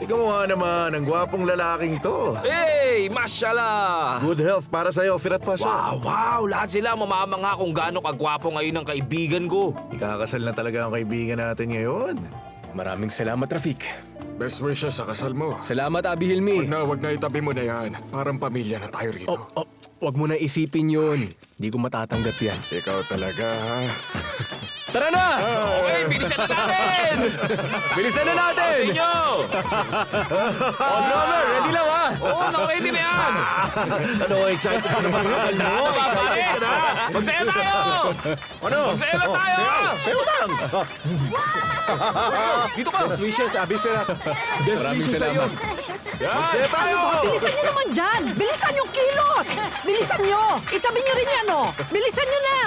Ikaw mo nga naman, ang gwapong lalaking to. Hey, mashallah! Good health para sa'yo, Firat Pasha. Wow! Lahat sila mamamangha kung gaano kagwapo ngayon ang kaibigan ko. Ikakasal na talaga ang kaibigan natin ngayon. Maraming salamat, Rafik. Best wishes sa kasal mo. Salamat, Abi Hilmi. Wag na itabi mo na yan. Parang pamilya na tayo rito. Wag mo na isipin yun. Hindi ko matatanggap yan. Ikaw talaga, ha? Tara na! Okay, bilisan na natin! Bilisan na natin! Sa inyo! Drummer, ready lang ha? Oo, ready na yan! Ano, excited ka na ba sa kasal mo? Ano ba, Excited pare? ka na? Magsaya tayo! Ano? Magsaya lang tayo! Sayo lang! Dito ka! Best wishes, Abi Firat. Maraming salamat. Magsaya tayo! Bilisan nyo naman dyan! Bilisan yung kilos! Bilisan nyo! Itabi nyo rin yan, oh! Bilisan nyo na!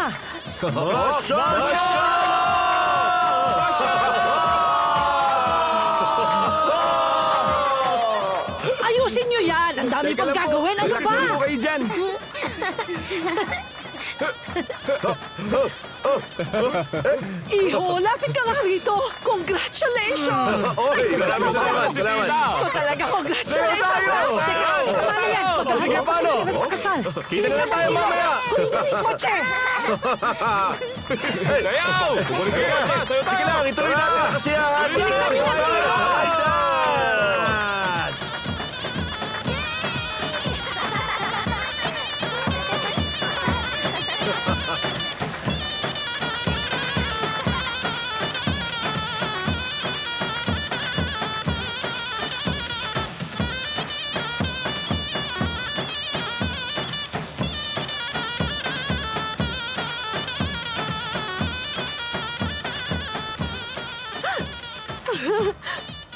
Ayusin nyo yan! Ang dami pang gagawin! Ano ba? kayo dyan. Iho, lapit ka nga rito! Congratulations! Okay, maraming salamat. Salamat. Ikaw talaga, congratulations! Teka, tama na yan! Sige, Pagkahanda ko paano? sa sa kasal! Kita na tayo mamaya. Kunin nyo yung kotse! Sayaw! Kukunin ko yan! Sayaw Sige tayo! lang, ituloy natin ang kasiyahan. Bilisan nyo na, Ayos!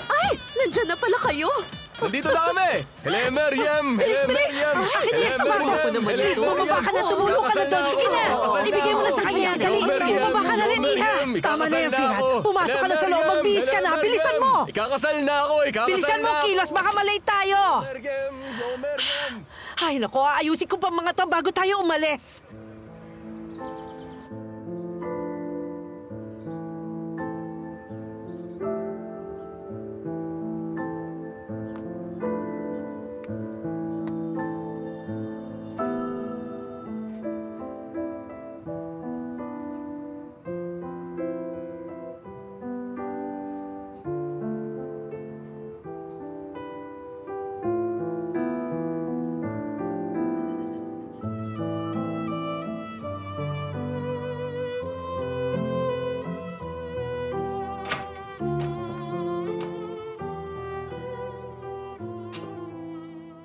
Ay! Nandyan na pala kayo! Nandito na kami. Hele, Miriam. Hele, Miriam. Akin yung sapatos! Ako naman Bilis, ito. bumaba ka na! Tumulong ka na doon! Sige na! Ibigay mo na sa kanya! Dali! Bumaba ka na rin, Iha! Tama na yan, Firat! Pumasok ka na sa loob! Magbihis ka na! Bilisan mo! Ikakasal na ako. Ikakasal Bilisan mo, na. kilos! Baka malate tayo! Miriam. Go, Miriam. Ay, naku! Ayusin ko pa mga to bago tayo umalis!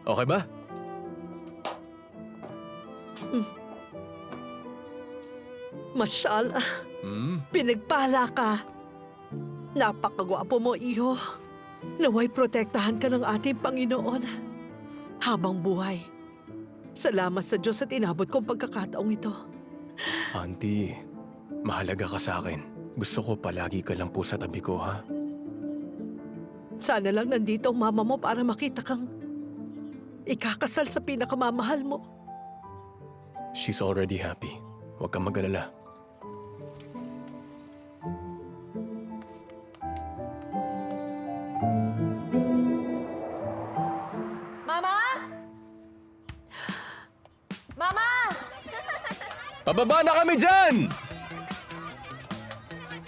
Okay ba? Masyala, Hmm? pinagpala ka. Napakagwapo mo, Iho. Naway protektahan ka ng ating Panginoon habang buhay. Salamat sa Diyos at inabot kong pagkakataong ito. Auntie, mahalaga ka sa akin. Gusto ko palagi ka lang po sa tabi ko, ha? Sana lang nandito ang mama mo para makita kang ikakasal sa pinakamamahal mo. She's already happy. Huwag kang mag-alala. Mama? Mama! Pababa na kami dyan!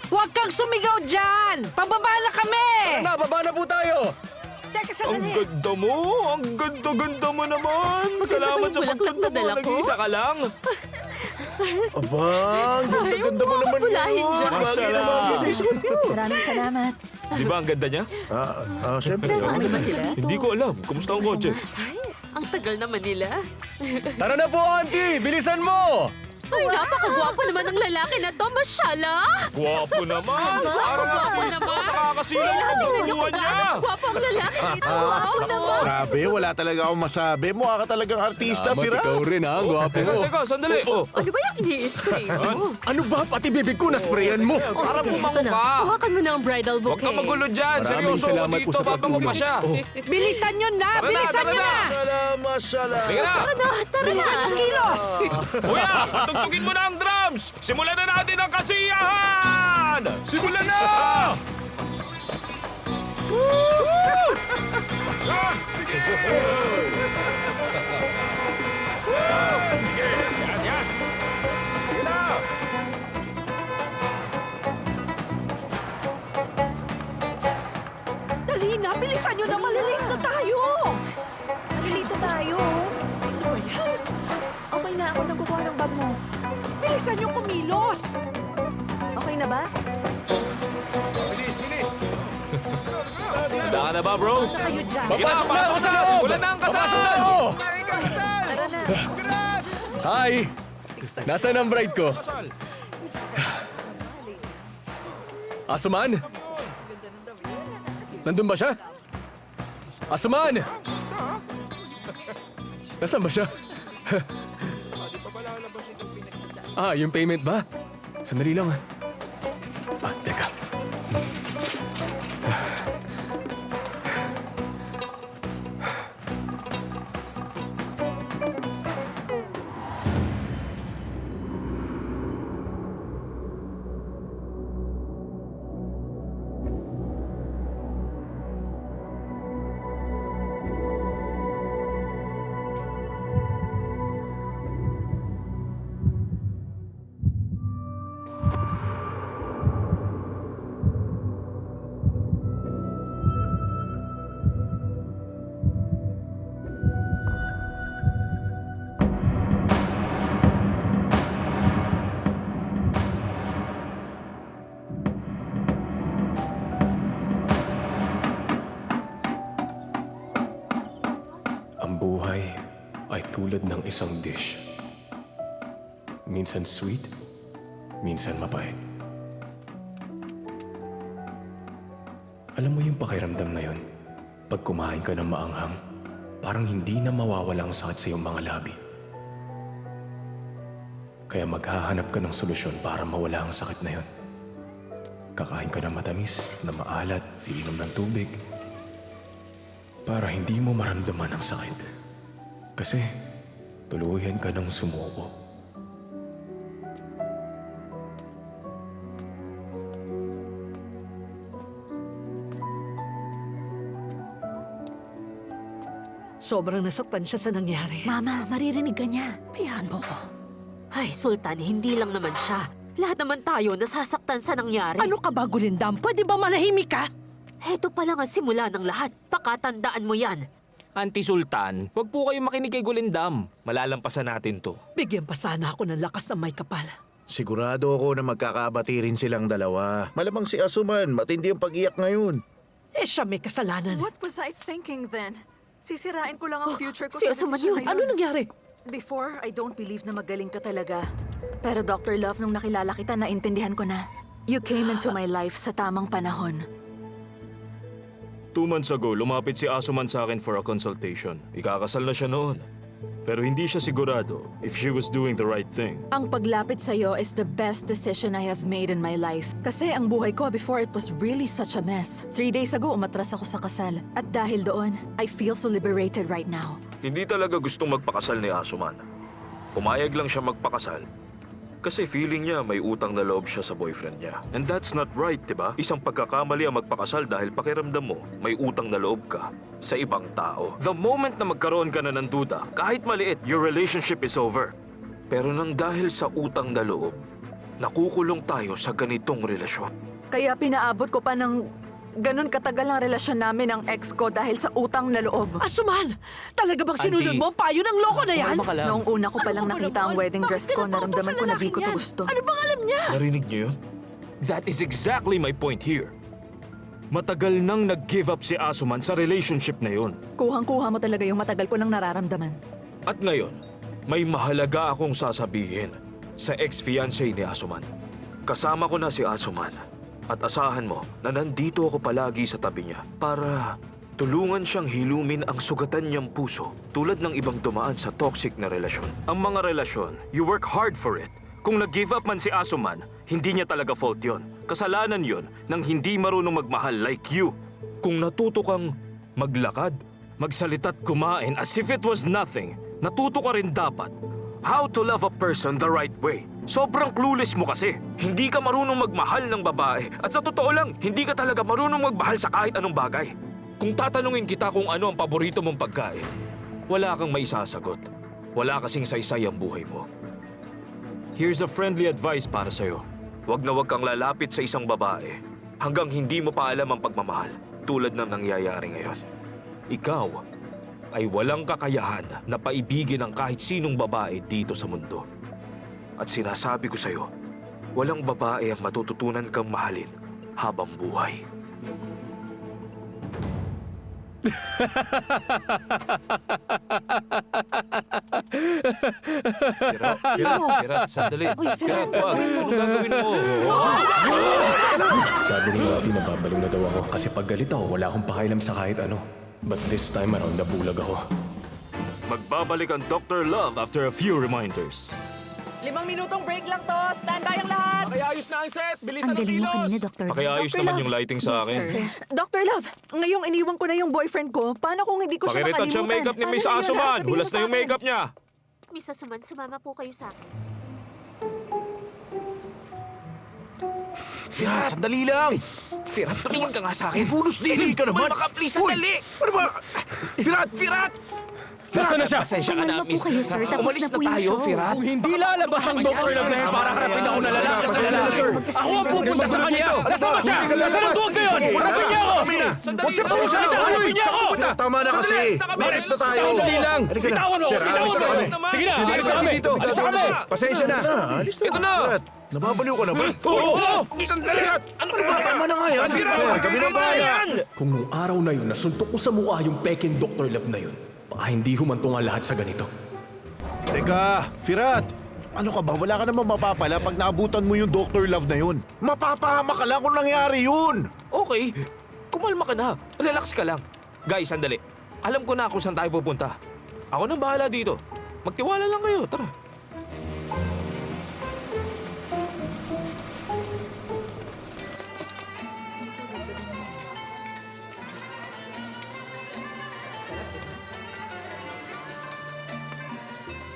Huwag kang sumigaw dyan! Pababa na kami! Tara na, baba na po tayo! Teka, Ang sandali. ganda mo! Ang ganda-ganda mo naman! Salamat sa bulaklak pagkanta na mo! dala ko. Nag-iisa ka lang! Aba, ang ganda-ganda mo naman bulahin yun. dyan. Bagay na bagay sa isuot mo. Maraming salamat. Di ba ang ganda niya? Siyempre. Nasaan ba sila? Hindi ko alam. Kumusta ang kotse? Ay, ang tagal naman nila. Tara na po, auntie! Bilisan mo! Ay, napakagwapo naman ng lalaki na to, masyala! Gwapo naman! Parang Gwapo ako naman. nakakasila Kailangan ang tingnan niyo buwan kung niya! gaano kagwapo ang lalaki nito. Wow naman! Grabe, wala talaga akong masabi. Mukha ka talagang artista, Salamat, Firat. ikaw rin, ha? Gwapo Teka, mo. teka, sandali! Oh, Ano ba yung ini-spray mo? Ano ba? Pati bibig ko na-sprayan mo. O Para sige, bumango ito na. ka. Hawakan mo na ang bridal huwag bouquet. kang magulo dyan! Maraming Seryoso, salamat dito po sa babango pa pagtulong. siya! Bilisan nyo na! Tara na, Bilisan tara nyo na. na! Salamat, salamat. Teka na! Tara na! Kilos! Kuya, patugtugin mo na ang drums! Simulan na natin ang kasiyahan! Simulan na! Woo! Dali na, bilisan nyo na, malilate na tayo! Malilito tayo. Ano ba yan? Okay na, ako nang kukuha ng bag mo. Bilisan nyo kumilos! Okay na ba? Handa ka na ba, bro? Na kayo dyan. Sige na, pasok na! Simulan na ang kasal! Tara na. Hi! Nasaan ang bride ko? Asuman? Nandun ba siya? Asuman! Nasaan ba siya? Yung payment ba? Sandali lang. Teka. Ang buhay ay tulad ng isang dish. Minsan sweet, minsan mapait. Alam mo yung pakiramdam na yun? Pag kumain ka ng maanghang, parang hindi na mawawala ang sakit sa iyong mga labi. Kaya maghahanap ka ng solusyon para mawala ang sakit na yun. Kakain ka ng matamis, na maalat, iinom ng tubig, para hindi mo maramdaman ang sakit. Kasi tuluyan ka ng sumuko. Sobrang nasaktan siya sa nangyari. Mama, maririnig ka niya. Hayaan mo ko. Ay, Sultan, hindi lang naman siya. Lahat naman tayo nasasaktan sa nangyari. Ano ka ba, Gulindam? Pwede ba manahimik ka? Heto pa lang ang simula ng lahat. Pakatandaan mo yan. Auntie Sultan, huwag po kayo makinig kay Gulindam. Malalampasan natin to. Bigyan pa sana ako ng lakas ng may kapal. Sigurado ako na magkakabati rin silang dalawa. Malamang si Asuman, matindi ang pag-iyak ngayon. Eh siya may kasalanan. What was I thinking then? Sisirain ko lang ang future ko si sa Asuman desisyon yun. na Ano nangyari? Before, I don't believe na magaling ka talaga. Pero Dr. Love, nung nakilala kita, naintindihan ko na. You came into my life sa tamang panahon. 2 months ago, lumapit si Asuman sa akin for a consultation. Ikakasal na siya noon. Pero hindi siya sigurado if she was doing the right thing. Ang paglapit sa'yo is the best decision I have made in my life. Kasi ang buhay ko before it was really such a mess. 3 days ago, umatras ako sa kasal. At dahil doon, I feel so liberated right now. Hindi talaga gustong magpakasal ni Asuman. Pumayag lang siya magpakasal kasi feeling niya may utang na loob siya sa boyfriend niya. And that's not right, diba? Isang pagkakamali ang magpakasal dahil pakiramdam mo may utang na loob ka sa ibang tao. The moment na magkaroon ka na ng duda, kahit maliit, your relationship is over. Pero nang dahil sa utang na loob, nakukulong tayo sa ganitong relasyon. Kaya pinaabot ko pa ng ganun katagal ang relasyon namin ng ex ko dahil sa utang na loob. Asuman! Talaga bang sinunod mo ang payo ng loko na yan? Noong una ko palang Ano ba nakita ang naman? wedding dress Bakit ko, tinatapos naramdaman sa ko na di ko lalaking to yan? gusto. Ano bang alam niya? Narinig niyo yun? That is exactly my point here. Matagal nang nag-give up si Asuman sa relationship na yun. Kuhang-kuha mo talaga yung matagal ko nang nararamdaman. At ngayon, may mahalaga akong sasabihin sa ex-fiancé ni Asuman. Kasama ko na si Asuman at asahan mo na nandito ako palagi sa tabi niya para tulungan siyang hilumin ang sugatan niyang puso tulad ng ibang dumaan sa toxic na relasyon. Ang mga relasyon, you work hard for it. Kung nag-give up man si Asuman, hindi niya talaga fault yon. Kasalanan yon ng hindi marunong magmahal like you. Kung natuto kang maglakad, magsalita't kumain as if it was nothing, natuto ka rin dapat how to love a person the right way. Sobrang clueless mo kasi. Hindi ka marunong magmahal ng babae. At sa totoo lang, hindi ka talaga marunong magmahal sa kahit anong bagay. Kung tatanungin kita kung ano ang paborito mong pagkain, wala kang maisasagot. Wala kasing saysay ang buhay mo. Here's a friendly advice para sa'yo. Huwag na huwag kang lalapit sa isang babae hanggang hindi mo pa alam ang pagmamahal tulad ng nangyayari ngayon. Ikaw ay walang kakayahan na paibigin ang kahit sinong babae dito sa mundo. At sinasabi ko sa'yo, walang babae ang matututunan kang mahalin habang buhay. Pirat, sandali. Uy, Pirat, wag. Anong gagawin mo? Sabi ni Bobby na babaliw na daw ako kasi pag galit ako, wala akong pakailam sa kahit ano. But this time around, nabulag ako. Magbabalik ang Dr. Love after a few reminders. 5 minutong break lang to. Stand by ang lahat. Pakiayos na ang set! Bilisan Ang galing mo kanina, Dr. Pakiayos Dr. naman Love. yung lighting sa akin. Dr. Love, ngayong iniwan ko na yung boyfriend ko, paano kung hindi ko siya Pakiretouch makalimutan? ang makeup ni Paano Miss na yun? Asuman. Sabihin mo Hulas na sa yung akin. makeup niya. Miss Asuman, sumama po kayo sa akin. Pirat, sandali lang! Pirat, tumingin ka nga sa akin. Bonus dili ka naman! Please, Uy! sandali! Ano ba? Pirat! Pirat! Nasaan na siya? Pasensya ka na, Kumalma po Miss. kayo, sir. Tapos Umalis na po na yung tayo, show. Pirat. Kung hindi lalabas ang Dr. Love na yan para harapin ako na lalaki sa lalaki. Ako ang pupunta sa kanya! Nasaan ba siya? Nasaan ang duwag ngayon? Harapin niya ako! Huwag siya pumunta! Harapin niya ako! Tama na kasi! Alis na tayo! Sandali lang! Halika na. Bitawan mo! Sir, Bitawan alis na mo! kami. Sige na! Alis na kami! Alis na kami! Pasensya na! Alis na. Ito na. Pirat, nababaliw ka na ba? Oo! Sandali! Ano ba? Tama na nga yan! Sir, kami na bayan! Kung nung araw na yun, nasuntok ko sa mukha yung peking Dr. Love na yun, baka hindi humantong ang lahat sa ganito. Teka, Firat! Ano ka ba? Wala ka namang mapapala pag naabutan mo yung Dr. Love na yun. Mapapahama ka lang kung nangyari yun! Okay, kumalma ka na. Relax ka lang. Guys, sandali. Alam ko na kung saan tayo pupunta. Ako nang bahala dito. Magtiwala lang kayo. Tara.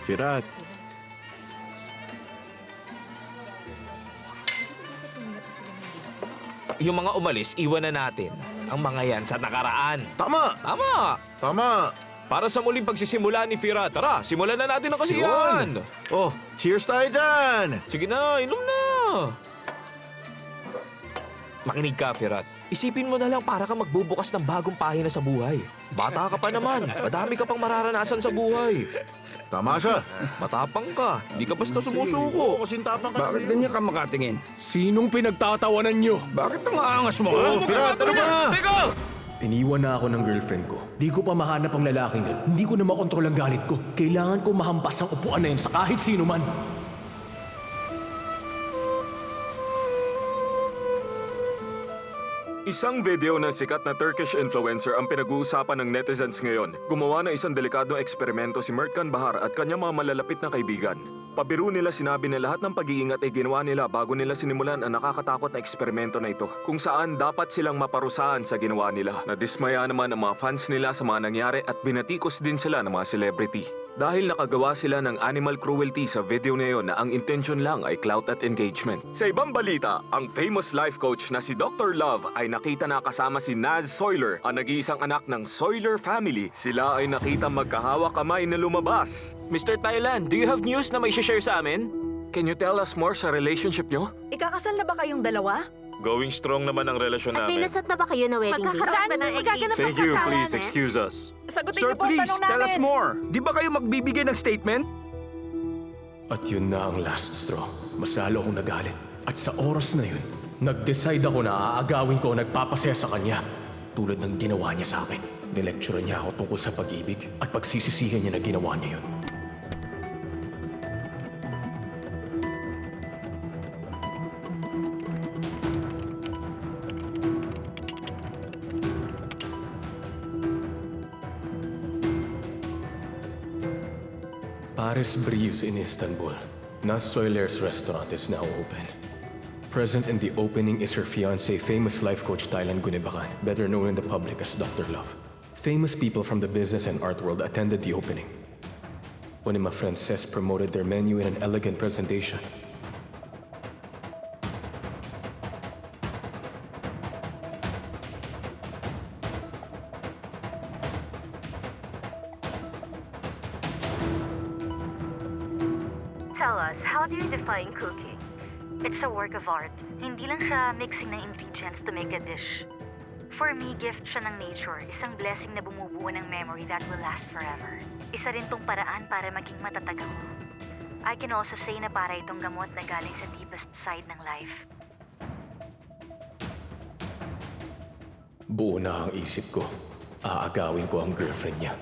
Firat, Yung mga umalis, iwan na natin. Ang mga yan sa nakaraan. tama! Tama! Tama! Para sa muling pagsisimula ni Fira, tara, simulan na natin ang kasiyahan. Oh, Cheers tayo dyan! sige na, inom na. Makinig ka, Firat. Isipin mo na lang para ka magbubukas ng bagong pahina sa buhay. Bata ka pa naman. Madami ka pang mararanasan sa buhay. Tama siya. Matapang ka. Di ka basta Oo, sumusuko. kasing tapang ka. Bakit ganyan ka makatingin? Sinong pinagtatawanan niyo? Bakit ang aangas mo? Oh, Firat, ano ba? Teka! Iniwan na ako ng girlfriend ko. Di ko pa mahanap ang lalaking yun. Hindi ko na makontrol ang galit ko. Kailangan ko mahampas ang upuan na yun sa kahit sino man. Isang video ng sikat na Turkish influencer ang pinag-uusapan ng netizens ngayon. Gumawa ng isang delikadong eksperimento si Mertkan Bahar at kanyang mga malalapit na kaibigan. Pabiro nila sinabi na lahat ng pag-iingat ay ginawa nila bago nila sinimulan ang nakakatakot na eksperimento na ito. Kung saan dapat silang maparusahan sa ginawa nila. Nadismaya naman ang mga fans nila sa mga nangyari at binatikos din sila ng mga celebrity. Dahil nakagawa sila ng animal cruelty sa video na yun na ang intention lang ay clout at engagement. Sa ibang balita, ang famous life coach na si Dr. Love ay nakita na kasama si Naz Soiler, ang nag-iisang anak ng Soiler family. Sila ay nakita magkahawak kamay na lumabas. Mr. Thailand, do you have news na may share sa amin? Can you tell us more sa relationship nyo? Ikakasal na ba kayong dalawa? Going strong naman ang relasyon At may nasat na ba kayo na wedding day? Magkakaroon ba ng engagement? Thank you, please excuse us. Sagutin niyo po ang tanong namin. more. Di ba kayo magbibigay ng statement? At yun na ang last straw. Mas lalo akong nagalit. At sa oras na yun, nag-decide ako na aagawin ko ang nagpapasaya sa kanya. Tulad ng ginawa niya sa akin. Nilecturean niya ako tungkol sa pag-ibig at pagsisisihan niya na ginawa niya yun. Paris Breeze in Istanbul. Naz Soiler's restaurant is now open. Present in the opening is her fiancé, famous life coach Thailand Gunebakan, better known in the public as Dr. Love. Famous people from the business and art world attended the opening. One of my friends says promoted their menu in an elegant presentation. Tell us, how do you define cooking? It's a work of art. Hindi lang siya mixing ng ingredients to make a dish. For me, gift siya ng nature, isang blessing na bumubuo ng memory that will last forever. Isa rin tong paraan para maging matatag ako. I can also say na para itong gamot na galing sa deepest side ng life. Buo na ang isip ko. Aagawin ko ang girlfriend niya.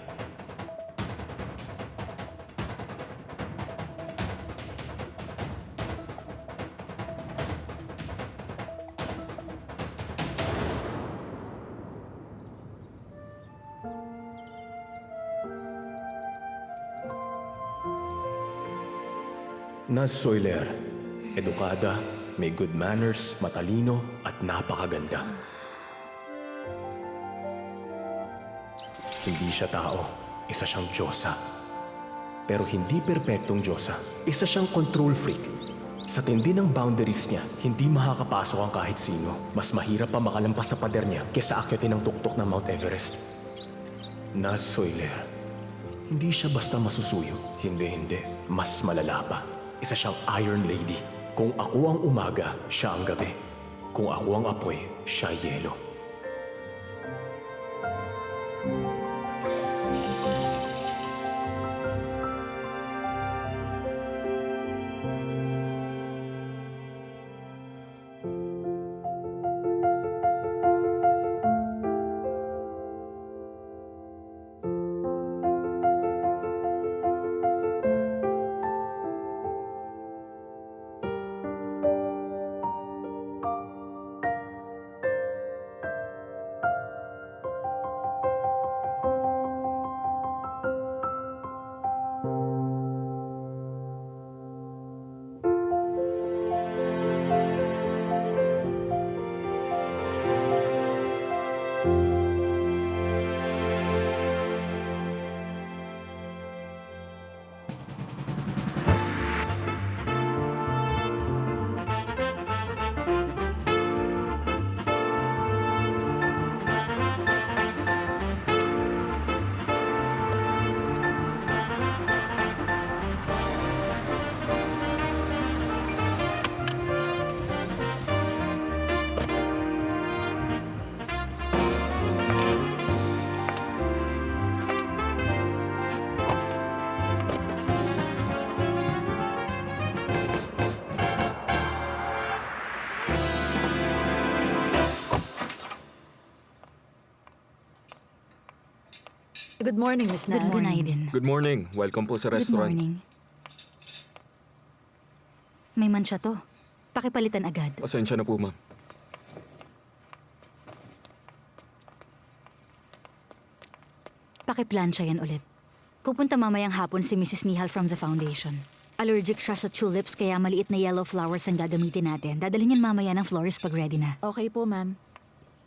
Naz Soiler, edukada, may good manners, matalino, at napakaganda. Hindi siya tao, isa siyang Diyosa. Pero hindi perpektong Diyosa, isa siyang control freak. Sa tindi ng boundaries niya, hindi makakapasok ang kahit sino. Mas mahirap pa makalampas sa pader niya kesa akyatin ang tuktok ng Mount Everest. Naz Soiler, hindi siya basta masusuyo. Hindi. Mas malala pa. Isa siyang Iron Lady. Kung ako ang umaga, siya ang gabi. Kung ako ang apoy, siya yelo. Good morning, Miss Naz. Good morning. Good morning. Welcome po sa Good restaurant. morning. May mansya to. Pakipalitan agad. Pasensya na po, ma'am. Pakiplansya yan ulit. Pupunta mamayang hapon si Mrs. Nihal from the foundation. Allergic siya sa tulips kaya maliit na yellow flowers ang gagamitin natin. Dadalhin yan mamaya ng florist pag ready na. Okay po, ma'am.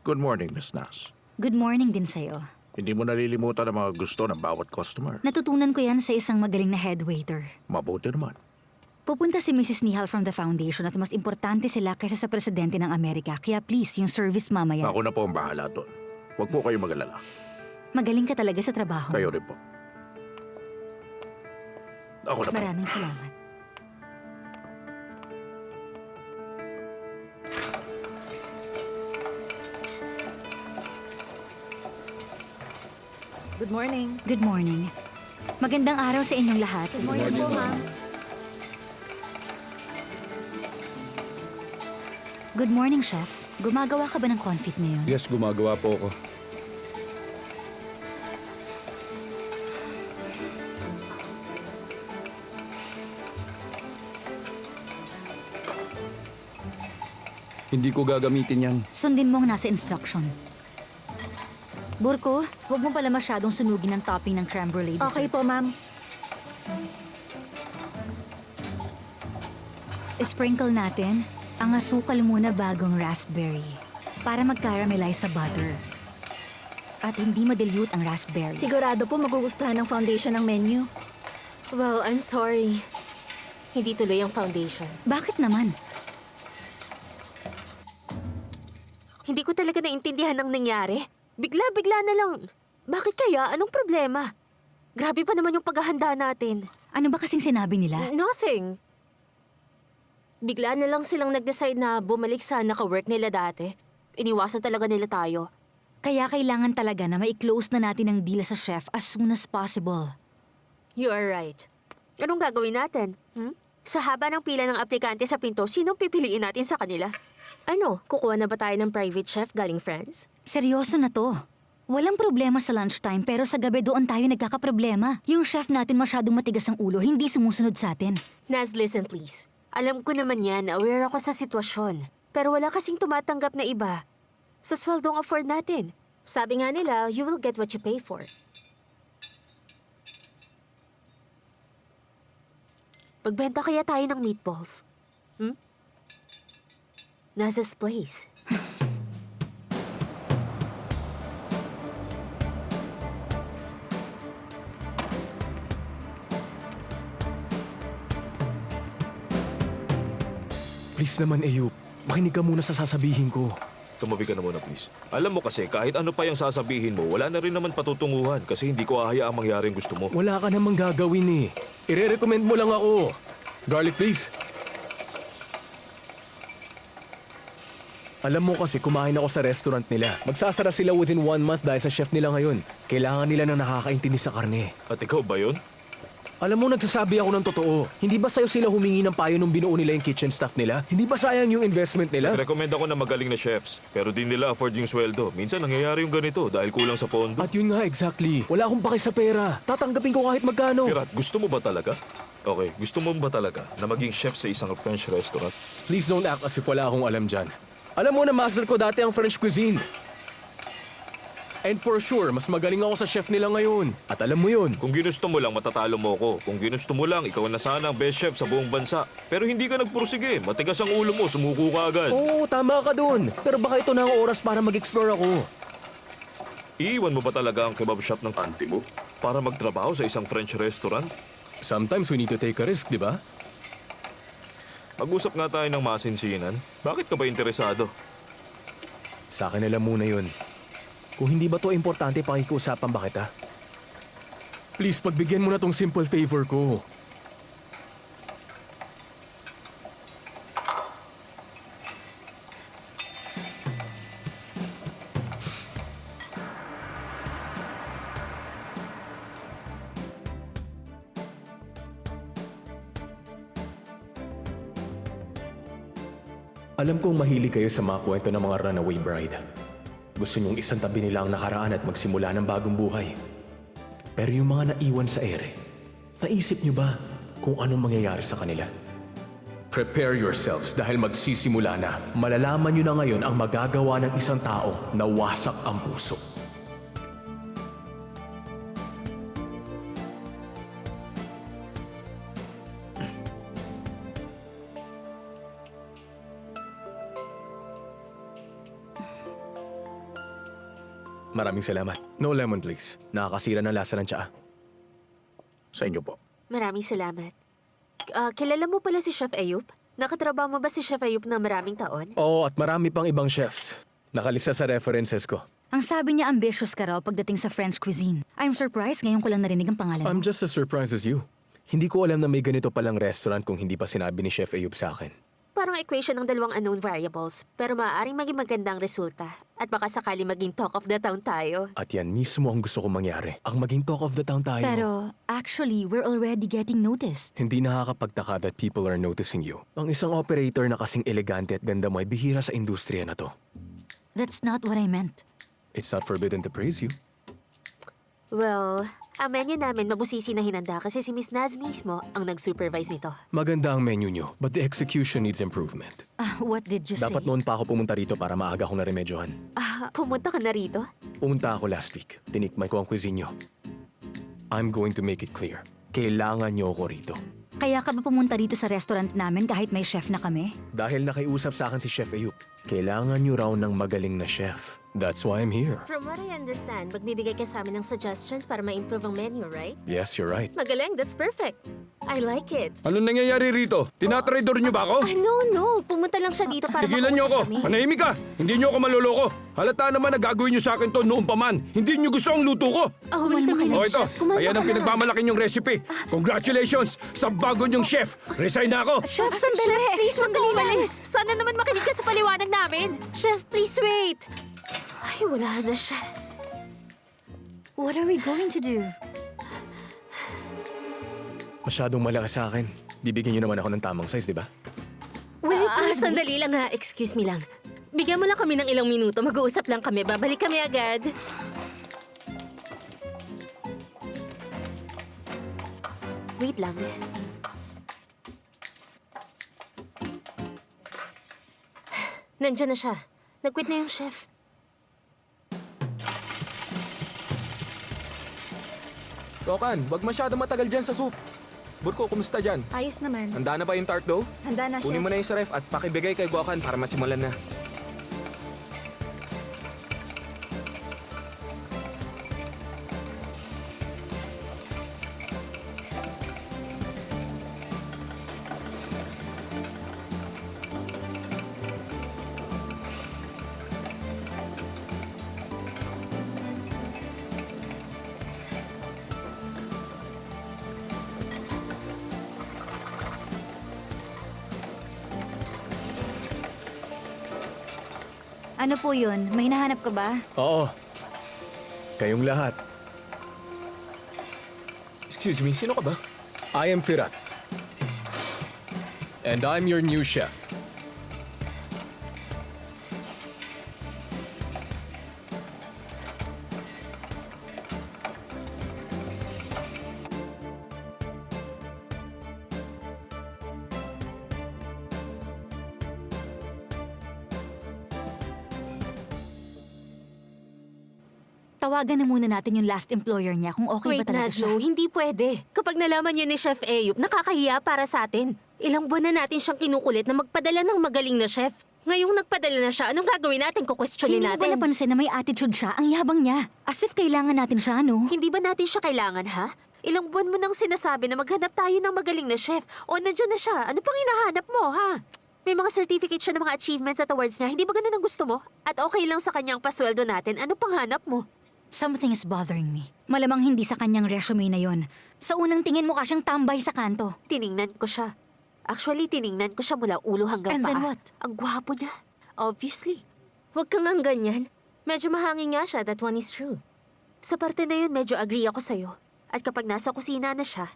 Good morning, Miss Naz. Good morning din sa'yo. Hindi mo nalilimutan ang mga gusto ng bawat customer. Natutunan ko yan sa isang magaling na head waiter. Mabuti naman. Pupunta si Mrs. Nihal from the foundation at mas importante sila kaysa sa presidente ng Amerika. Kaya please, yung service mamaya. Ako na po ang bahala doon. Huwag po kayo mag-alala. Magaling ka talaga sa trabaho. Kayo rin po. Ako na po. Maraming salamat. Good morning. Good morning. Magandang araw sa inyong lahat. Good morning po, ma'am. Good morning, Chef. Gumagawa ka ba ng confit ngayon? Yes, gumagawa po ako. Hindi ko gagamitin yan. Sundin mo ang nasa instruction. Burko, huwag mo pala masyadong sunugin ang topping ng creme brulee dessert. Okay po, ma'am. Sprinkle natin ang asukal muna bagong raspberry para mag-caramelize sa butter. At hindi ma-dilute ang raspberry. Sigurado po magugustuhan ng foundation ng menu. Well, I'm sorry. Hindi tuloy ang foundation. Bakit naman? Hindi ko talaga naintindihan ang nangyari. Bigla-bigla na lang. Bakit kaya? Anong problema? Grabe pa naman yung paghahanda natin. Ano ba kasing sinabi nila? Nothing. Bigla na lang silang nag-decide na bumalik sa naka-work nila dati. Iniwasan talaga nila tayo. Kaya kailangan talaga na mai-close na natin ang deal sa chef as soon as possible. You are right. Anong gagawin natin? Sa haba ng pila ng aplikante sa pinto, sinong pipiliin natin sa kanila? Ano, kukuha na ba tayo ng private chef galing France? Seryoso na to. Walang problema sa lunchtime pero sa gabi doon tayo nagkakaproblema. Yung chef natin masyadong matigas ang ulo, hindi sumusunod sa atin. Naz, listen please. Alam ko naman yan, aware ako sa sitwasyon. Pero wala kasing tumatanggap na iba. Sa sweldong afford natin. Sabi nga nila, you will get what you pay for. Magbenta kaya tayo ng meatballs? Naz's Place. Please naman, Ayub. Makinig ka muna sa sasabihin ko. Tumabi ka na muna, please. Alam mo kasi, kahit ano pa yung sasabihin mo, wala na rin naman patutunguhan kasi hindi ko hahayaang mangyari ang gusto mo. Wala ka namang gagawin eh. Ire-recommend mo lang ako. Garlic, please. Alam mo kasi, kumain ako sa restaurant nila. Magsasara sila within 1 month dahil sa chef nila ngayon. Kailangan nila ng nakakaintindi sa karne. At ikaw ba yun? Alam mo, nagsasabi ako ng totoo. Hindi ba sa'yo sila humingi ng payo nung binuo nila yung kitchen staff nila? Hindi ba sayang yung investment nila? Recommend ako na magaling na chefs, pero di nila afford yung sweldo. Minsan nangyayari yung ganito dahil kulang sa pondo. At yun nga, exactly. Wala akong paki sa pera. Tatanggapin ko kahit magkano. Pirat, gusto mo ba talaga? Okay, gusto mo ba talaga na maging chef sa isang French restaurant? Please don't act as if wala akong alam dyan. Alam mo na master ko dati ang French cuisine. And for sure, mas magaling ako sa chef nila ngayon. At alam mo yun. Kung ginusto mo lang, matatalo mo ako. Kung ginusto mo lang, ikaw na sana ang best chef sa buong bansa. Pero hindi ka nagpursige. Matigas ang ulo mo, sumuko ka agad. Oo, tama ka dun. Pero baka ito na ang oras para mag-explore ako. Iiwan mo ba talaga ang kebab shop ng auntie mo para magtrabaho sa isang French restaurant? Sometimes we need to take a risk, di ba? Mag-usap nga tayo ng masinsinan. Bakit ka ba interesado? Sa akin na lang muna yun. Kung hindi ba to importante, pakikiusapan ba kita? Please, pagbigyan mo na tong simple favor ko. Alam kong mahilig kayo sa mga kwento ng mga runaway bride. Gusto niyong isang tabi nila ang nakaraan at magsimula ng bagong buhay. Pero yung mga naiwan sa ere, naisip niyo ba kung anong mangyayari sa kanila? Prepare yourselves dahil magsisimula na. Malalaman niyo na ngayon ang magagawa ng isang tao na wasak ang puso. Maraming salamat. No lemon, please. Nakakasira ng lasa ng tsaa. Sa inyo po. Maraming salamat. Kilala mo pala si Chef Ayub? Nakatrabaho mo ba si Chef Ayub na maraming taon? Oo, at marami pang ibang chefs. Nakalista sa references ko. Ang sabi niya ambitious ka raw pagdating sa French cuisine. I'm surprised ngayon ko lang narinig ang pangalan I'm mo. just as surprised as you. Hindi ko alam na may ganito palang restaurant kung hindi pa sinabi ni Chef Ayub sa akin. Parang equation ng dalawang unknown variables, pero maaaring maging magandang resulta. At baka sakali maging talk of the town tayo. At yan mismo ang gusto kong mangyari. Ang maging talk of the town tayo. Pero actually, we're already getting noticed. Hindi nakakapagtaka that people are noticing you. Ang isang operator na kasing elegante at ganda mo ay bihira sa industriya na to. That's not what I meant. It's not forbidden to praise you. Well, ang menu namin mabusisi na hinanda kasi si Miss Naz mismo ang nag-supervise nito. Maganda ang menu nyo, but the execution needs improvement. What did you say? Dapat noon pa ako pumunta rito para maaga akong naremedyohan. Pumunta ka na rito? Pumunta ako last week. Tinikman ko ang cuisine nyo. I'm going to make it clear. Kailangan nyo ako rito. Kaya ka ba pumunta dito sa restaurant namin kahit may chef na kami? Dahil nakiusap sa akin si Chef Ayub. Kailangan nyo raw ng magaling na chef. That's why I'm here. From what I understand, magbibigay ka sa amin ng suggestions para ma-improve ang menu, right? Yes, you're right. Magaling, that's perfect. I like it. Ano nangyayari rito? Tinatraidor niyo ba ako? No. Pumunta lang siya dito para Tigilan niyo ako. kami. Manahimik ka. Hindi niyo ako maloloko. Halata naman na gagawin niyo sa akin to noon pa man. Hindi niyo gusto ang luto ko. Oh, wait a minute. O ito, Kumalma ayan ka ang na. pinagmamalaki niyong recipe. Congratulations sa bago niyong chef. Resign na ako. Chef, sandali! Chef, please huwag kang Sandali lang. umalis. Sana naman makinig ka sa paliwanag namin. Chef, please wait. Ay, wala na siya. What are we going to do? Masyadong malaki sa akin. Bibigyan niyo naman ako ng tamang size, di ba? Will you please sandali lang ha. Excuse me lang. Bigyan mo lang kami ng ilang minuto. Mag-uusap lang kami. Babalik kami agad. Wait lang. Nandiyan na siya. Nag-quit na yung chef. Kokan, wag masyado matagal dyan sa soup. Burko, kumusta dyan? Ayos naman. Handa na ba yung tart dough? Handa na, Kunin mo na yung sa ref at pakibigay kay Gokan para masimulan na. Ano po yun? May hinahanap ka ba? Oo. Kayong lahat. Excuse me, sino ka ba? I am Firat. And I'm your new chef. Tawagan na muna natin yung last employer niya kung okay Wait, ba talaga siya. Nazlo, hindi pwede. Kapag nalaman yun ni Chef Ayup, nakakahiya para sa atin. Ilang buwan na natin siyang kinukulit na magpadala ng magaling na chef. Ngayong nagpadala na siya, anong gagawin natin? Kukwestiyonin Hindi mo ba natin. napansin na may attitude siya? Ang yabang niya. As if kailangan natin siya, no? Hindi ba natin siya kailangan, ha? Ilang buwan mo nang sinasabi na maghanap tayo ng magaling na chef. O, nandiyan na siya. Ano pang hinahanap mo, ha? May mga certificate siya ng mga achievements at awards niya. Hindi ba ganun ang gusto mo? At okay lang sa kanyang pasweldo natin. Ano pang hanap mo? Something is bothering me. Malamang hindi sa kanyang resume na yon. Sa unang tingin mo kasyang tambay sa kanto. Tiningnan ko siya. Actually, tiningnan ko siya mula ulo hanggang And paa. then what? Ang gwapo niya. Obviously. Huwag kang ang ganyan. Medyo mahangin nga siya, that one is true. Sa parte na yun, medyo agree ako sa'yo. At kapag nasa kusina na siya,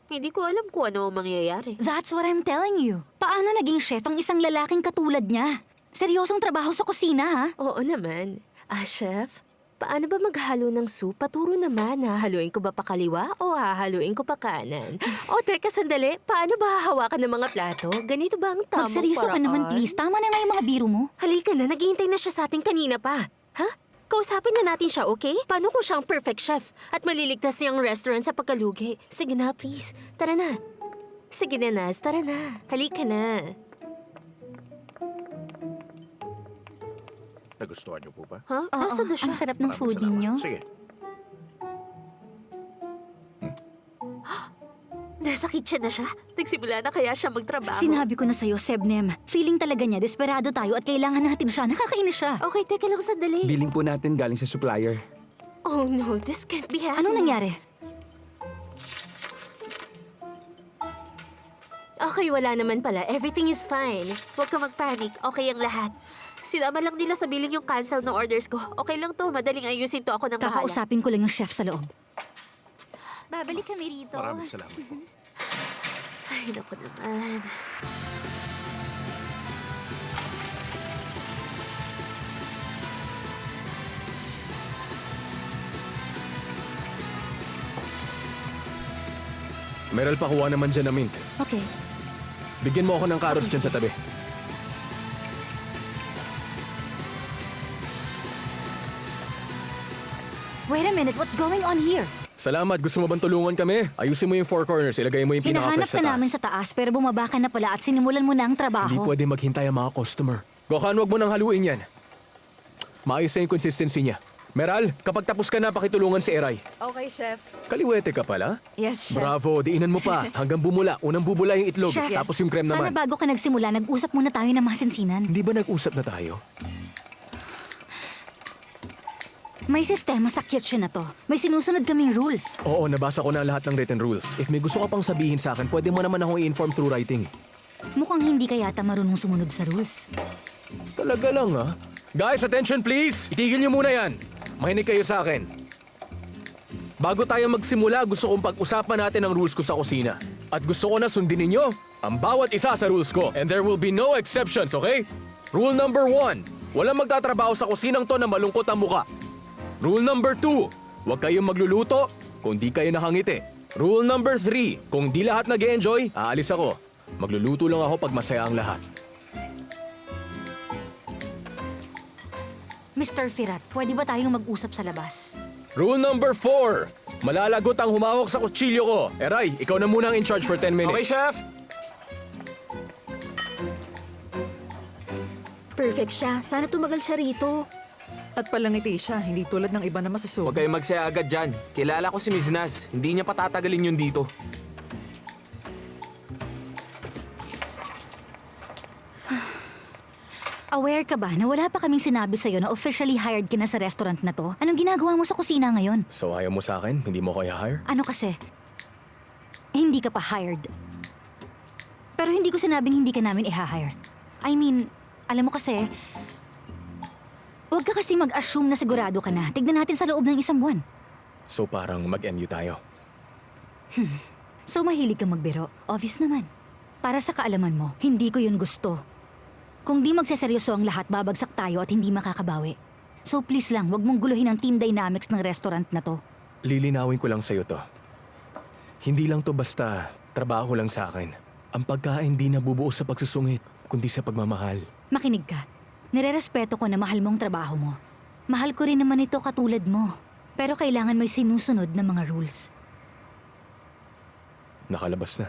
hindi ko alam kung ano ang mangyayari. That's what I'm telling you. Paano naging chef ang isang lalaking katulad niya? Seryosong trabaho sa kusina, ha? Oo naman. Chef, paano ba maghalo ng soup? Paturo naman, hahaluin ko ba pa kaliwa o hahaluin ko pa kanan? O teka, sandali. Paano ba hahawakan ng mga plato? Ganito ba ang tamang Magseryoso ka naman, please. Tama na nga yung mga biro mo. Halika na, naghihintay na siya sa atin kanina pa. Ha? Kausapin na natin siya, okay? Paano kung siyang perfect chef at maliligtas niyang restaurant sa pagkalugi? Sige na, please. Tara na. Sige na, Naz. Tara na. Halika na. Nagustuhan niyo po ba? Ha? Oo, Nasaan na siya? ang sarap ng Maraming food salamat. ninyo. Sige. Nasa kitchen na siya? Nagsimula na kaya siya magtrabaho? Sinabi ko na sa'yo, Sebnem. Feeling talaga niya, desperado tayo at kailangan natin siya. Nakakainis siya. Okay, teka lang sandali. Billing po natin galing sa supplier. Oh no, this can't be happening. Anong nangyari? Okay, wala naman pala. Everything is fine. Huwag ka mag-panic. Okay ang lahat. Sinama lang nila sa billing yung cancel ng orders ko. Okay lang to. Madaling ayusin to. Ako nang bahala. Kakausapin ko lang yung chef sa loob. Babalik kami rito. Maraming salamat po. Ay, naku naman. Meral, pakuha naman dyan na mint. Okay. Bigyan mo ako ng carrots dyan sa tabi. Wait a minute, what's going on here? Salamat. Gusto mo bang tulungan kami? Ayusin mo yung four corners. Ilagay mo yung Hinahanap pinaka-fresh ka sa namin taas. sa taas pero bumaba ka na pala at sinimulan mo na ang trabaho. Hindi pwede maghintay ang mga customer. Gokan, wag mo nang haluin yan. Maayos na yung consistency niya. Meral, kapag tapos ka na, pakitulungan si Eray. Okay, Chef. Kaliwete ka pala? Yes, Chef. Bravo, diinan mo pa. Hanggang bumula. Unang bubula yung itlog, Chef, tapos yung creme Sana naman. bago ka nagsimula, nag-usap muna tayo ng masinsinan. Hindi ba nag-usap na tayo? May sistema sa kitchen na to. May sinusunod kaming rules. Oo, nabasa ko na lahat ng written rules. If may gusto ka pang sabihin sa akin, pwede mo naman akong i-inform through writing. Mukhang hindi ka yata marunong sumunod sa rules. Talaga lang, ha? Guys, attention please! Itigil niyo muna yan. Mahinig kayo sa akin. Bago tayo magsimula, gusto kong pag-usapan natin ang rules ko sa kusina. At gusto ko na sundin ninyo ang bawat isa sa rules ko. And there will be no exceptions, okay? Rule number 1, walang magtatrabaho sa kusinang to na malungkot ang muka. Rule number 2, huwag kayong magluluto kung di kayo nakangiti. Rule number 3, kung di lahat nag-enjoy, aalis ako. Magluluto lang ako pag masaya ang lahat. Mr. Firat, pwede ba tayong mag-usap sa labas? Rule number 4, malalagot ang humawak sa kutsilyo ko. Eray, ikaw na muna ang in charge for 10 minutes. Okay, Chef? Perfect siya. Sana tumagal siya rito. At palangiti siya, hindi tulad ng iba na masusuko. Huwag kayong magsaya agad dyan. Kilala ko si Miss Naz. Hindi niya patatagalin yun dito. Aware ka ba na wala pa kaming sinabi sa'yo na officially hired ka na sa restaurant na to? Anong ginagawa mo sa kusina ngayon? So ayaw mo sa akin? Hindi mo ko i-hire? Ano kasi? Hindi ka pa hired. Pero hindi ko sinabing hindi ka namin i-hire. I mean, alam mo kasi, huwag ka kasi mag-assume na sigurado ka na. Tignan natin sa loob ng isang buwan. So parang mag-MU tayo. So mahilig kang magbiro? Obvious naman. Para sa kaalaman mo, hindi ko yun gusto. Kung di magseseryoso ang lahat, babagsak tayo at hindi makakabawi. So please lang, wag mong guluhin ang team dynamics ng restaurant na to. Lilinawin ko lang sa'yo to. Hindi lang to basta trabaho lang sa akin. Ang pagkain di nabubuo sa pagsusungit, kundi sa pagmamahal. Makinig ka. Nirerespeto ko na mahal mong trabaho mo. Mahal ko rin naman ito katulad mo. Pero kailangan may sinusunod na mga rules. Nakalabas na.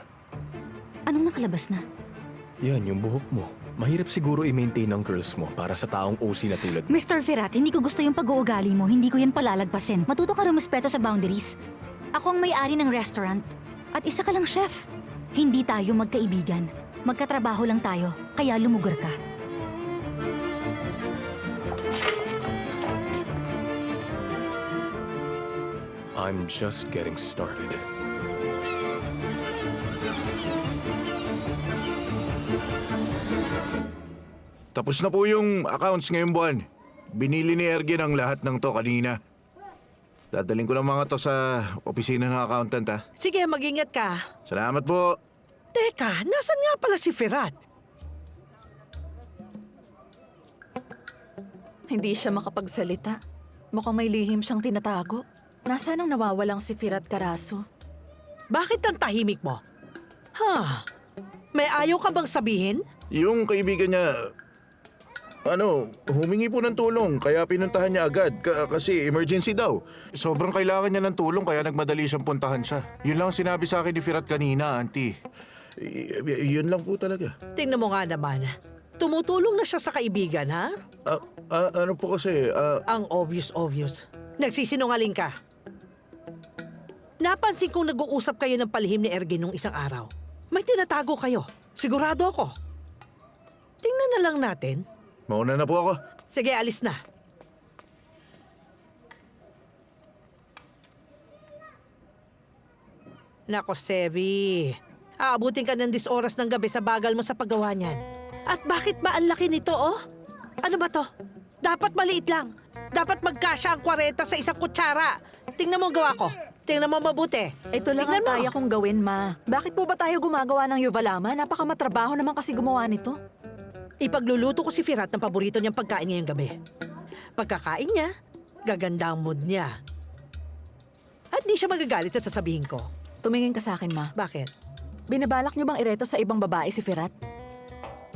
Anong nakalabas na? Yan, yung buhok mo. Mahirap siguro i-maintain ang curls mo para sa taong OC na tulad mo. Mr. Firat, hindi ko gusto yung pag-uugali mo. Hindi ko yan palalagpasin. Matuto ka rumispeto sa boundaries. Ako ang may-ari ng restaurant. At isa ka lang chef. Hindi tayo magkaibigan. Magkatrabaho lang tayo. Kaya lumugar ka. I'm just getting started. Tapos na po yung accounts ngayong buwan. Binili ni Ergin ang lahat ng to kanina. Dadaling ko ng mga to sa opisina ng accountant, ha? Sige, mag-ingat ka. Salamat po. Teka, nasan nga pala si Firat? Hindi siya makapagsalita. Mukhang may lihim siyang tinatago. Nasaan ang nawawalang si Firat Carazo? Bakit ang tahimik mo? May ayaw ka bang sabihin? Yung kaibigan niya, humingi po ng tulong kaya pinuntahan niya agad kasi emergency daw. Sobrang kailangan niya ng tulong kaya nagmadali siyang puntahan siya. Yun lang sinabi sa akin ni Firat kanina, auntie. Yun lang po talaga. Tingnan mo nga naman. Tumutulong na siya sa kaibigan, ha? Ano po kasi, Ang obvious. Nagsisinungaling ka. Napansin kong nag-uusap kayo ng palihim ni Ergin nung isang araw. May tinatago kayo. Sigurado ako. Tingnan na lang natin. mauna na po ako. Sige, alis na. Nako, Sevi. Aabutin ka ng 10 oras ng gabi sa bagal mo sa paggawa niyan. At bakit ba ang laki nito, oh? Ano ba to? Dapat maliit lang. Dapat magkasya ang 40 sa isang kutsara. Tingnan mo ang gawa ko. Tingnan mo mabuti. Ito lang Tingnan ang mo. kaya kong gawin, Ma. Bakit po ba tayo gumagawa ng yuvalama? Napakamatrabaho naman kasi gumawa nito. Ipagluluto ko si Firat ng paborito niyang pagkain ngayong gabi. Pagkakain niya, gaganda ang mood niya. At di siya magagalit sa sasabihin ko. Tumingin ka sa akin, Ma. Bakit? Binabalak niyo bang ireto sa ibang babae si Firat?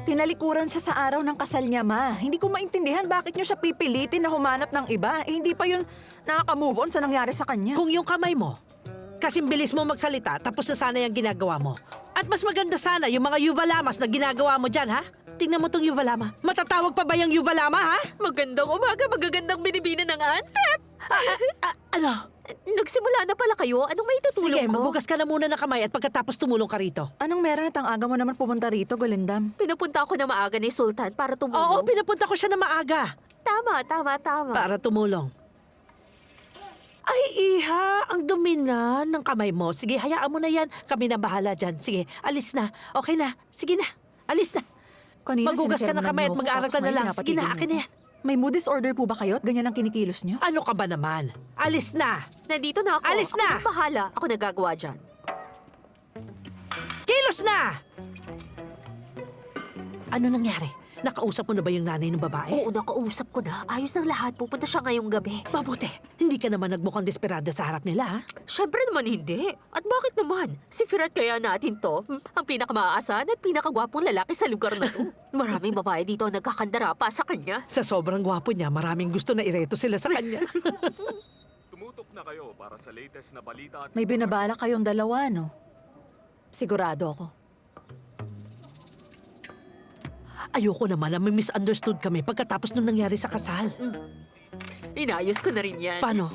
Tinalikuran siya sa araw ng kasal niya, Ma. Hindi ko maintindihan bakit niyo siya pipilitin na humanap ng iba. Hindi pa yun nakaka-move on sa nangyari sa kanya. Kung yung kamay mo, kasing bilis mo magsalita, tapos na sana yung ginagawa mo. At mas maganda sana yung mga yuvalamas na ginagawa mo dyan, ha? tingnan mo tong Yuvalama. Matatawag pa ba yung Yuvalama, ha? Magandang umaga, magagandang binibina ng Antep! Ano? Nagsimula na pala kayo? Anong may tutulong Sige, ko? magugas ka na muna ng kamay at pagkatapos tumulong ka rito. Anong meron at ang aga mo naman pumunta rito, Golindam? Pinapunta ako na maaga ni Sultan para tumulong. Oo, pinapunta ko siya na maaga. Tama. Para tumulong. Ay, Iha, ang dumi na ng kamay mo. Sige, hayaan mo na yan. Kami na bahala dyan. Sige, alis na. Okay na. Sige na. Alis na. Kanina Magugas ka ng kamay at sinisermonan niyo ako, mag-aaral ka tapos na ngayon lang. Sige na, pinapatigil akin na niyo yan. ako. May mood disorder po ba kayo at ganyan ang kinikilos niyo? Ano ka ba naman? Alis na. Nandito na ako. Alis na! Ako na bahala. Ako nagagawa dyan. Kilos na! Ano nangyari? Nakausap mo na ba yung nanay ng babae? Oo, nakausap ko na. Ayos ng lahat. Pupunta siya ngayong gabi. Mabuti. Hindi ka naman nagmukhang desperada sa harap nila, ha? Siyempre naman hindi. At bakit naman? Si Firat kaya natin to. Ang pinakamaaasahan at pinakagwapong lalaki sa lugar na to. Maraming babae dito ang nagkakandara pa sa kanya. Sa sobrang gwapo niya, maraming gusto na ireto sila sa kanya. Tumutok na kayo para sa latest na balita at May binabala kayong dalawa, no? Sigurado ako. Ayoko naman na may misunderstood kami pagkatapos nung nangyari sa kasal. Inayos ko na rin yan. Paano?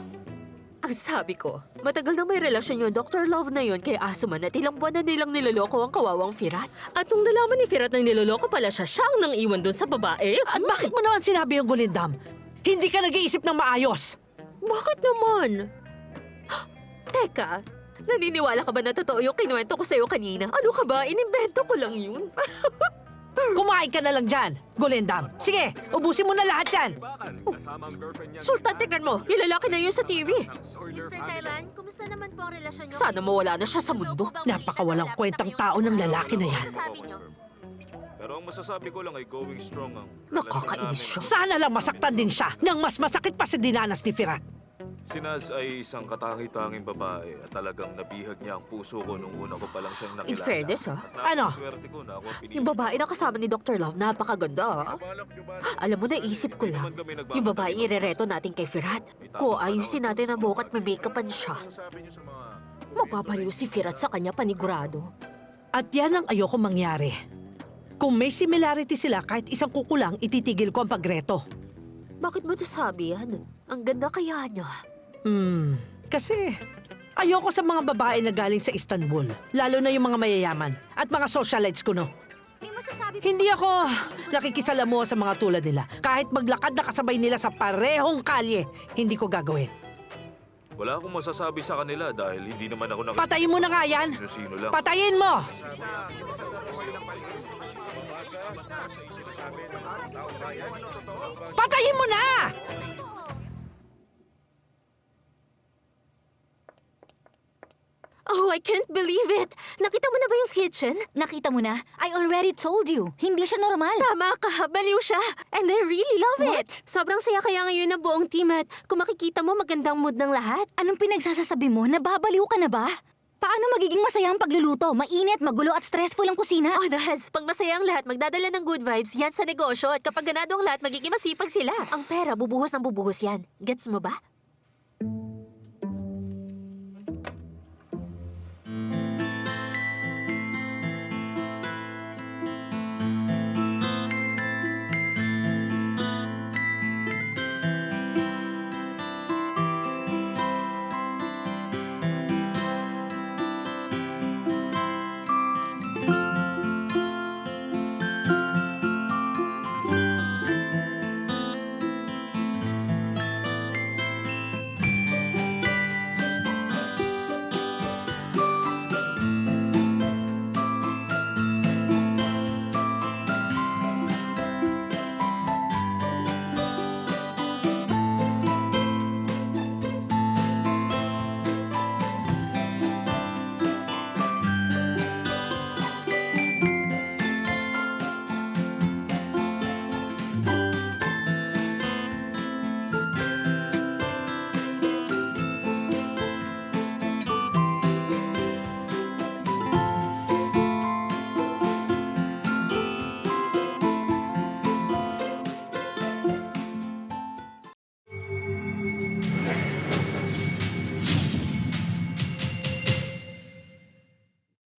Ang sabi ko, matagal na may relasyon yung Dr. Love na yun kay Asuman at ilang buwan na nilang niloloko ang kawawang Firat. At nung nalaman ni Firat nang niloloko pala siya, siya ang nang iwan dun sa babae. At bakit mo naman sinabi yung Gulindam? Hindi ka nag-iisip ng maayos. Bakit naman? Teka, naniniwala ka ba na totoo yung kinuwento ko sa'yo kanina? Ano ka ba? Inimbento ko lang yun. Kumain ka na lang dyan, Gulindam. Sige, ubusin mo na lahat yan. kasama ang girlfriend niya. Sultan, tignan mo. Yung lalaki na yun sa TV. Mr. Thailand, kumusta naman po ang relasyon niyo? Sana mawala na siya sa mundo. Napakawalang kwentang tao ng lalaki na yan. Pero ang masasabi ko lang ay going strong ang Nakakainis siya. Sana lang masaktan din siya nang mas masakit pa sa dinanas ni Firat. Si Naz ay isang katangi-tanging babae at talagang nabihag niya ang puso ko nung una ko pa lang siyang nakilala. In fairness, Ano? Swerte ko na ako ang pinili. Yung babae na kasama ni Dr. Love, napakaganda, ah. Alam mo, naisip ko lang. Yung babaeng irereto natin kay Firat. Kung ayusin natin ang buhok at may make-upan siya. Mapapaliw si Firat sa kanya panigurado. At yan ang ayoko mangyari. Kung may similarity sila, kahit isang kukulang, ititigil ko ang pagreto. Bakit mo sabi yan? Ang ganda kaya niya. Kasi ayoko sa mga babae na galing sa Istanbul. Lalo na yung mga mayayaman at mga socialites ko, no? May masasabi Hindi ako nakikisalamuha sa mga tulad nila. Kahit maglakad na kasabay nila sa parehong kalye, hindi ko gagawin. Wala akong masasabi sa kanila dahil hindi naman ako nakikita. Patayin mo na nga yan! Sino lang. Patayin mo! Patayin mo na! Oh, I can't believe it! Nakita mo na ba yung kitchen? Nakita mo na? I already told you. Hindi siya normal. Tama ka, baliw siya. And I really love it. Sobrang saya kaya ngayon ng buong team at kung makikita mo magandang mood ng lahat. Anong pinagsasasabi mo? Nababaliw ka na ba? Paano magiging masaya ang pagluluto? Mainit, magulo at stressful ang kusina. Oh, Naz, pag masaya ang lahat, magdadala ng good vibes, yan sa negosyo. At kapag ganado ang lahat, magiging masipag sila. Ang pera, bubuhos ng bubuhos yan. Gets mo ba?